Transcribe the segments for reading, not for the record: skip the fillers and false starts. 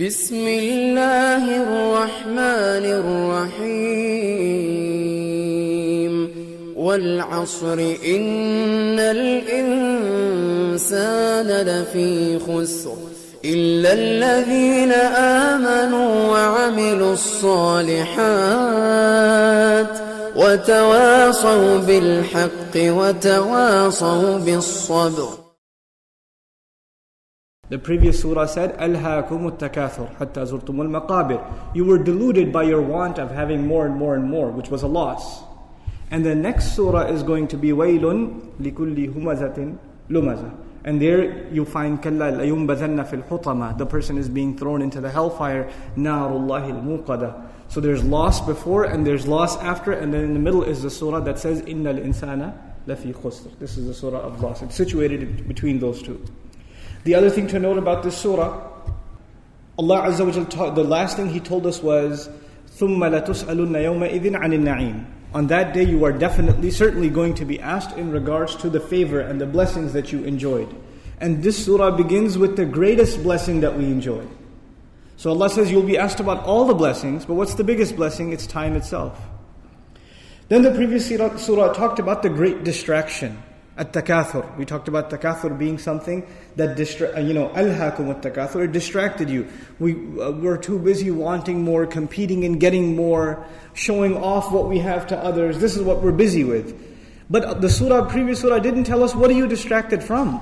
بسم الله الرحمن الرحيم والعصر إن الإنسان لفي خسر إلا الذين آمنوا وعملوا الصالحات وتواصوا بالحق وتواصوا بالصبر. The previous surah said, أَلْهَاكُمُ التَّكَاثُرُ حَتَّى زُرْتُمُ الْمَقَابِرِ. You were deluded by your want of having more and more and more, which was a loss. And the next surah is going to be وَيْلٌ لِكُلِّ هُمَزَةٍ لُمَزَةٍ. And there you find كَلَّا لَيُنْبَذَنَّ فِي الْحُطَمَةِ. The person is being thrown into the hellfire. نَارُ اللَّهِ الْمُوقَدَةِ. So there's loss before and there's loss after, and then in the middle is the surah that says إِنَّ الْإِنسَانَ لَفِي خُسْرٍ. This is the surah of loss. It's situated between those two. The other thing to note about this surah, Allah Azza wa Jal, the last thing He told us was, ثُمَّ لَتُسْأَلُنَّ يَوْمَئِذٍ عَنِ النَّعِيمِ. On that day you are certainly going to be asked in regards to the favor and the blessings that you enjoyed. And this surah begins with the greatest blessing that we enjoy. So Allah says you'll be asked about all the blessings, but what's the biggest blessing? It's time itself. Then the previous surah talked about the great distraction. At-takathur. We talked about takathur being something that alhaakum at-takathur, it distracted you. We're too busy wanting more, competing and getting more, showing off what we have to others. This is what we're busy with. But the previous surah didn't tell us what are you distracted from.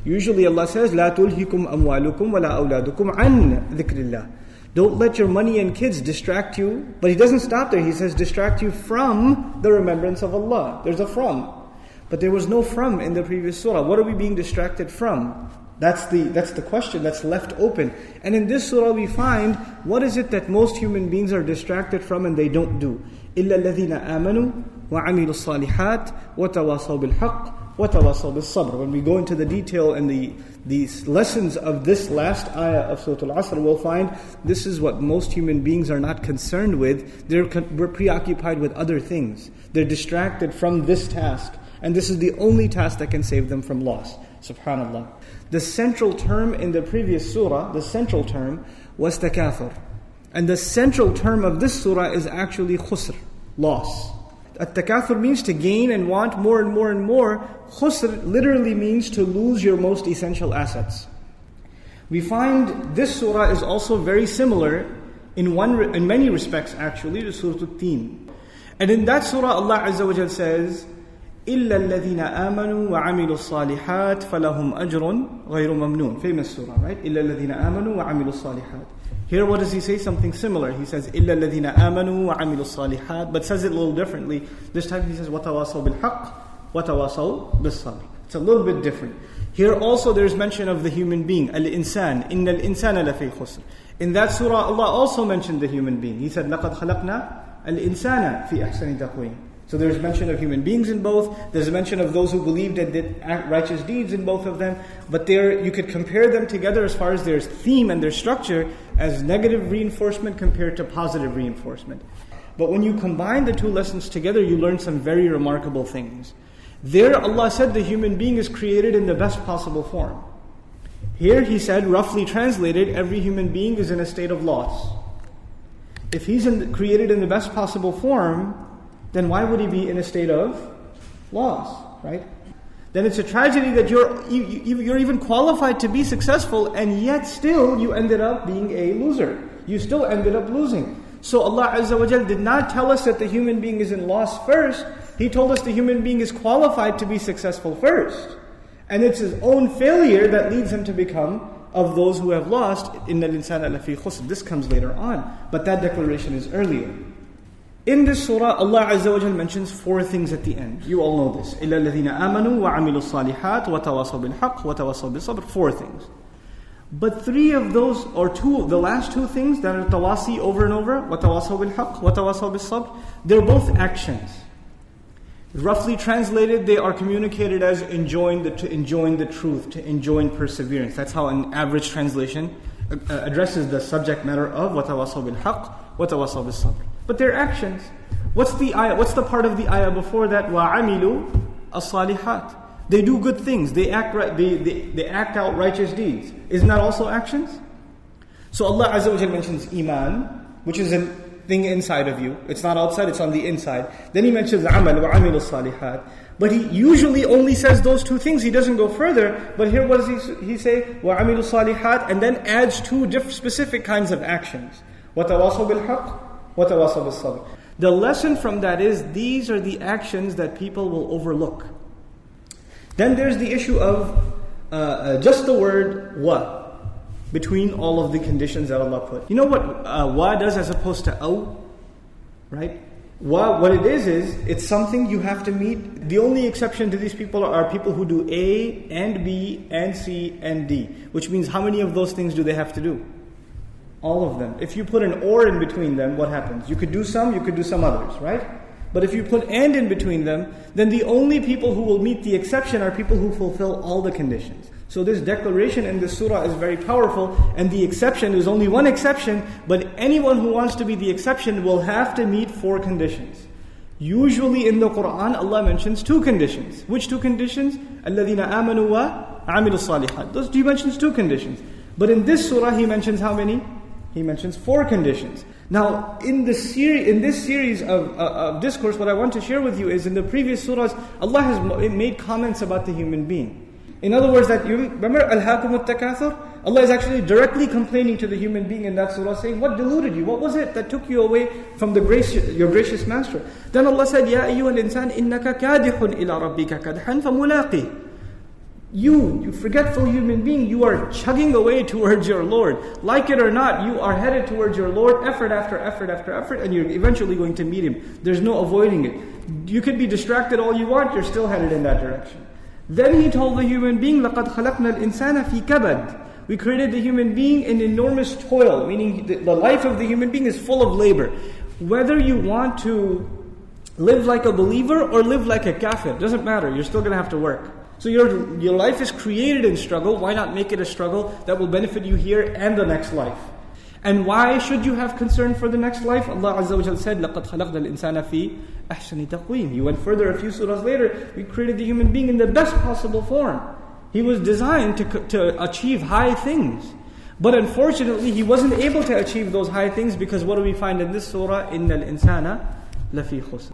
Usually Allah says, لا تلهكم أموالكم ولا أولادكم عن ذكر الله. Don't let your money and kids distract you. But He doesn't stop there. He says distract you from the remembrance of Allah. There's a from. But there was no from in the previous surah. What are we being distracted from? That's the question that's left open. And in this surah we find, what is it that most human beings are distracted from and they don't do? إِلَّا الَّذِينَ آمَنُوا وَعَمِلُوا الصَّالِحَاتِ وَتَوَاصَوْا بِالْحَقِّ وَتَوَاصَوْا بِالصَّبْرِ. When we go into the detail and the lessons of this last ayah of Surah Al-Asr, we'll find this is what most human beings are not concerned with. We're preoccupied with other things. They're distracted from this task. And this is the only task that can save them from loss. Subhanallah. The central term in the previous surah, the central term was takathur. And the central term of this surah is actually khusr, loss. At-takathur means to gain and want more and more and more. Khusr literally means to lose your most essential assets. We find this surah is also very similar in many respects actually to Surah Al-Teen. And in that surah Allah Azza wa Jal says, إِلَّا الَّذِينَ آمَنُوا وَعَمِلُوا الصَّالِحَاتِ فَلَهُمْ أَجْرٌ غَيْرُ مَمْنُونَ. Famous surah, right? إِلَّا الَّذِينَ آمَنُوا وَعَمِلُوا الصَّالِحَاتِ. Here what does He say? Something similar. He says إِلَّا الَّذِينَ آمَنُوا وَعَمِلُوا الصَّالِحَاتِ, but says it a little differently. This time He says وَتَوَاصَوْا بِالْحَقِّ وَتَوَاصَوْا بِالصَّبْرِ. It's a little bit different. Here also there's mention of the human being. Al-insan. إِنَّ الْإِنسَانَ لَفِي خُسْرٍ. In that surah Allah also mentioned the human being. He said لَقَدْ خَلَقْنَا الْإِنسَانَ فِي أَحْسَنِ تَقْوِيمٍ. So there's mention of human beings in both. There's a mention of those who believed and did righteous deeds in both of them. But there, you could compare them together as far as their theme and their structure as negative reinforcement compared to positive reinforcement. But when you combine the two lessons together, you learn some very remarkable things. There Allah said the human being is created in the best possible form. Here He said, roughly translated, every human being is in a state of loss. If he's created in the best possible form, then why would he be in a state of loss, right? Then it's a tragedy that you're even qualified to be successful, and yet still you ended up being a loser. You still ended up losing. So Allah Azza wa Jal did not tell us that the human being is in loss first. He told us the human being is qualified to be successful first. And it's his own failure that leads him to become of those who have lost. إِنَّ الْإِنسَانَ لَفِي خُسْرٍ. This comes later on, but that declaration is earlier. In this surah, Allah Azza wa Jal mentions 4 things at the end. You all know this. إِلَّا الَّذِينَ آمَنُوا وَعَمِلُوا الصَّالِحَاتِ وَتَوَاصَوْا بِالْحَقِّ وَتَوَاصَوْا بِالصَّبْرِ. 4 things. But 3 of those, or 2, the last 2 things that are tawasi over and over, وَتَوَاصَوْا بِالْحَقِّ وَتَوَاصَوْا بِالصَّبْرِ, they're both actions. Roughly translated, they are communicated as enjoying the truth, to enjoying perseverance. That's how an average translation addresses the subject matter of وَتَوَاصَوْا بِالْحَقِّ وَتَوَاصَوْا بِالصَّبْرِ. But they're actions. What's the ayah? What's the part of the ayah before that? وَعَمِلُوا الصَّالِحَاتِ. They do good things. They act right. They act out righteous deeds. Isn't that also actions? So Allah Azza wa Jal mentions Iman, which is a thing inside of you. It's not outside, it's on the inside. Then He mentions Amal wa amilu salihat. But He usually only says those two things. He doesn't go further. But here what does He say? Wa amilu salihat, and then adds two specific kinds of actions. Wa tawasaw bil haqq, wa tawasaw bis sabr. The lesson from that is these are the actions that people will overlook. Then there's the issue of just the word wa between all of the conditions that Allah put. You know what wa does as opposed to aw? Right? Wa, what it is it's something you have to meet. The only exception to these people are people who do A and B and C and D. Which means how many of those things do they have to do? All of them. If you put an or in between them, what happens? You could do some others, right? But if you put and in between them, then the only people who will meet the exception are people who fulfill all the conditions. So this declaration in this surah is very powerful, and the exception is only one exception, but anyone who wants to be the exception will have to meet 4 conditions. Usually in the Quran, Allah mentions 2 conditions. Which 2 conditions? الَّذِينَ آمَنُوا وَعَمِلُوا الصَّالِحَاتِ. Those He mentions 2 conditions. But in this surah, He mentions how many? He mentions 4 conditions. Now, in this series of discourse, what I want to share with you is in the previous surahs, Allah has made comments about the human being. In other words, that you remember Al-Hakum Al-Takathur? Allah is actually directly complaining to the human being in that surah, saying, what deluded you? What was it that took you away from your gracious master? Then Allah said, Ya ayyuhal insan innaka kadihun ila rabbika kadhan famulaqih. You forgetful human being, you are chugging away towards your Lord. Like it or not, you are headed towards your Lord, effort after effort after effort, and you're eventually going to meet Him. There's no avoiding it. You could be distracted all you want, you're still headed in that direction. Then He told the human being, لَقَدْ خَلَقْنَا الْإِنسَانَ فِي كَبَدٍ. We created the human being in enormous toil, meaning the life of the human being is full of labor. Whether you want to live like a believer or live like a kafir, doesn't matter, you're still going to have to work. So your life is created in struggle. Why not make it a struggle that will benefit you here and the next life? And why should you have concern for the next life? Allah Azza wa Jalla said, لَقَدْ خَلَقْنَا الْإِنسَانَ فِي أَحْسَنِ تَقْوِيمٍ. He went further a few surahs later. We created the human being in the best possible form. He was designed to achieve high things. But unfortunately, he wasn't able to achieve those high things because what do we find in this surah? إِنَّ الْإِنسَانَ لَفِي خُسْرٍ.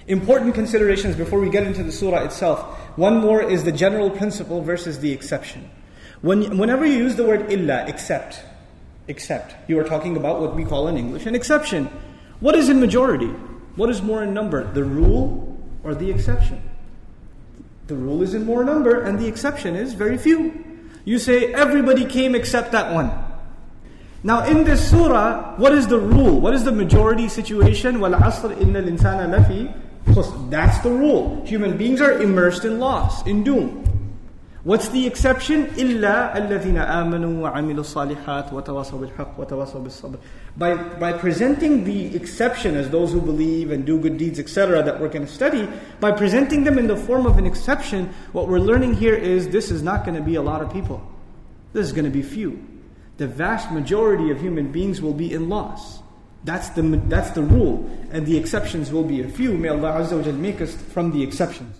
Important considerations before we get into the surah itself. One more is the general principle versus the exception. Whenever you use the word illa, except, you are talking about what we call in English an exception. What is in majority? What is more in number? The rule or the exception? The rule is in more number and the exception is very few. You say everybody came except that one. Now in this surah, what is the rule? What is the majority situation? وَالْعَصْرِ إِنَّ الْإِنسَانَ لَفِي خُسْرٍ. That's the rule. Human beings are immersed in loss, in doom. What's the exception? إِلَّا الَّذِينَ آمَنُوا وَعَمِلُوا الصَّالِحَاتِ وَتَوَاصَوْا بِالْحَقِّ وَتَوَاصَوْا بِالصَّبْرِ. By presenting the exception as those who believe and do good deeds, etc., that we're going to study, by presenting them in the form of an exception, what we're learning here is this is not going to be a lot of people. This is going to be few. The vast majority of human beings will be in loss. That's the rule. And the exceptions will be a few. May Allah Azza wa Jal make us from the exceptions.